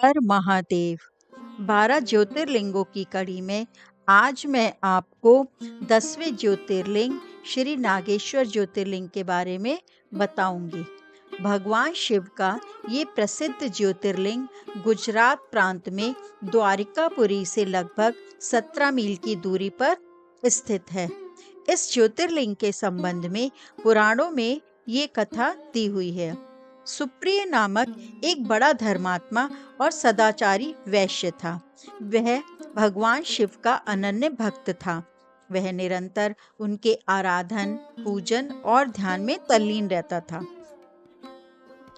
हर महादेव। 12 ज्योतिर्लिंगों की कड़ी में आज मैं आपको 10वें ज्योतिर्लिंग श्री नागेश्वर ज्योतिर्लिंग के बारे में बताऊंगी। भगवान शिव का ये प्रसिद्ध ज्योतिर्लिंग गुजरात प्रांत में द्वारिकापुरी से लगभग 17 मील की दूरी पर स्थित है। इस ज्योतिर्लिंग के संबंध में पुराणों में ये कथा दी हुई है। सुप्रिय नामक एक बड़ा धर्मात्मा और सदाचारी वैश्य था। वह भगवान शिव का अनन्य भक्त था। वह निरंतर उनके आराधन, पूजन और ध्यान में तल्लीन रहता था।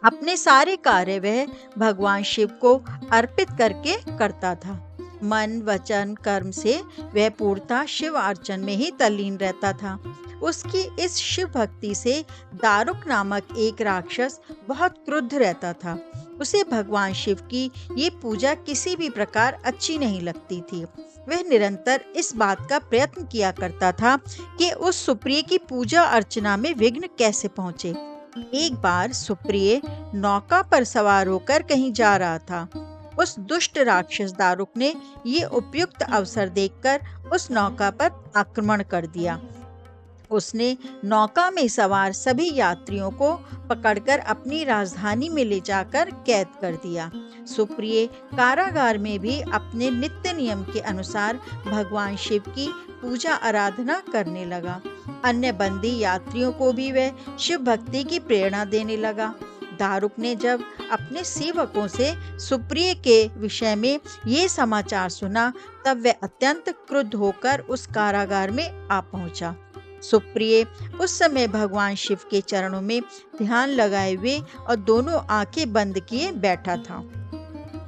अपने सारे कार्य वह भगवान शिव को अर्पित करके करता था। मन, वचन, कर्म से वह पूर्णतः शिव अर्चन में ही तल्लीन रहता था। उसकी इस शिव भक्ति से दारुक नामक एक राक्षस बहुत क्रुद्ध रहता था। उसे भगवान शिव की ये पूजा किसी भी प्रकार अच्छी नहीं लगती थी। वह निरंतर इस बात का प्रयत्न किया करता था कि उस सुप्रिय की पूजा अर्चना में विघ्न कैसे पहुंचे। एक बार सुप्रिय नौका पर सवार होकर कहीं जा रहा था। उस दुष्ट राक्षस दारुक ने ये उपयुक्त अवसर देखकर उस नौका पर आक्रमण कर दिया। उसने नौका में सवार सभी यात्रियों को पकड़कर अपनी राजधानी में ले जाकर कैद कर दिया। सुप्रिय कारागार में भी अपने नित्य नियम के अनुसार भगवान शिव की पूजा आराधना करने लगा। अन्य बंदी यात्रियों को भी वह शिव भक्ति की प्रेरणा देने लगा। दारुक ने जब अपने सेवकों से सुप्रिय के विषय में ये समाचार सुना, तब वह अत्यंत क्रुद्ध होकर उस कारागार में आ पहुंचा। सुप्रिय उस समय भगवान शिव के चरणों में ध्यान लगाए हुए और दोनों आंखें बंद किए बैठा था।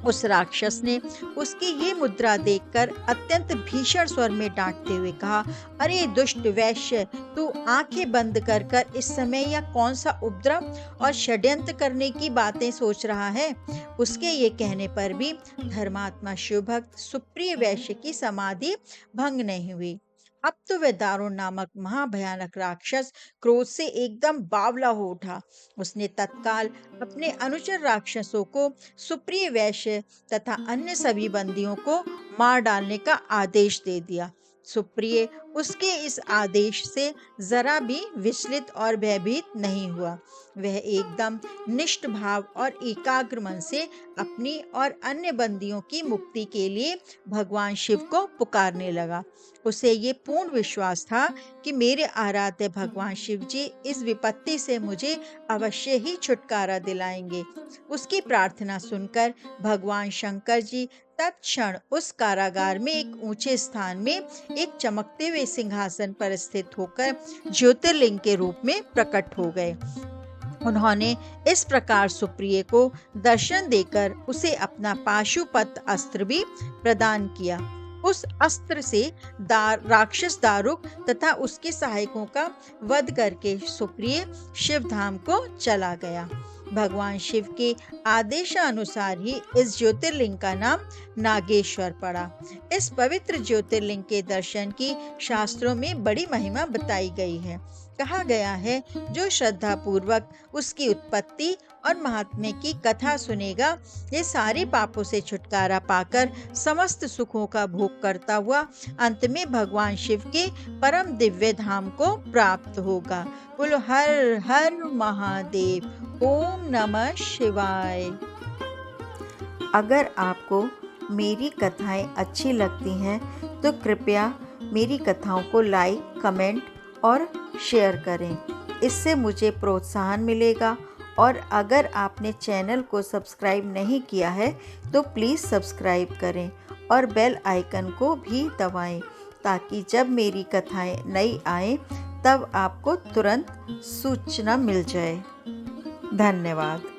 उस राक्षस ने उसकी ये मुद्रा देखकर अत्यंत भीषण स्वर में डांटते हुए कहा, अरे दुष्ट वैश्य, तू आंखें बंद कर कर इस समय यह कौन सा उपद्रव और षड्यंत्र करने की बातें सोच रहा है। उसके ये कहने पर भी धर्मात्मा शिव भक्त सुप्रिय वैश्य की समाधि भंग नहीं हुई। अब तो वह दारुण नामक महाभयानक राक्षस क्रोध से एकदम बावला हो उठा। उसने तत्काल अपने अनुचर राक्षसों को सुप्रिय वैश्य तथा अन्य सभी बंदियों को मार डालने का आदेश दे दिया। सुप्रिय उसके इस आदेश से जरा भी विचलित और भयभीत नहीं हुआ। वह एकदम निष्ठ भाव और एकाग्र मन से अपनी और अन्य बंदियों की मुक्ति के लिए भगवान शिव को पुकारने लगा। उसे ये पूर्ण विश्वास था कि मेरे आराध्य भगवान शिव जी इस विपत्ति से मुझे अवश्य ही छुटकारा दिलाएंगे। उसकी प्रार्थना सुनकर भगवान शंकर जी तत्क्षण उस कारागार में एक ऊंचे स्थान में एक चमकते हुए सिंहासन पर स्थित होकर ज्योतिर्लिंग के रूप में प्रकट हो गए। उन्होंने इस प्रकार सुप्रिय को दर्शन देकर उसे अपना पाशुपत अस्त्र भी प्रदान किया। उस अस्त्र से राक्षस दारुक तथा उसके सहायकों का वध करके सुप्रिय शिव धाम को चला गया। भगवान शिव के आदेशानुसार ही इस ज्योतिर्लिंग का नाम नागेश्वर पड़ा। इस पवित्र ज्योतिर्लिंग के दर्शन की शास्त्रों में बड़ी महिमा बताई गई है। कहा गया है, जो श्रद्धा पूर्वक उसकी उत्पत्ति और महात्म्य की कथा सुनेगा, ये सारे पापों से छुटकारा पाकर समस्त सुखों का भोग करता हुआ अंत में भगवान शिव के परम दिव्य धाम को प्राप्त होगा। बोलो हर हर महादेव। ओम नमः शिवाय। अगर आपको मेरी कथाएं अच्छी लगती हैं तो कृपया मेरी कथाओं को लाइक, कमेंट और शेयर करें। इससे मुझे प्रोत्साहन मिलेगा। और अगर आपने चैनल को सब्सक्राइब नहीं किया है तो प्लीज़ सब्सक्राइब करें और बेल आइकन को भी दबाएं, ताकि जब मेरी कथाएं नई आएं तब आपको तुरंत सूचना मिल जाए। धन्यवाद।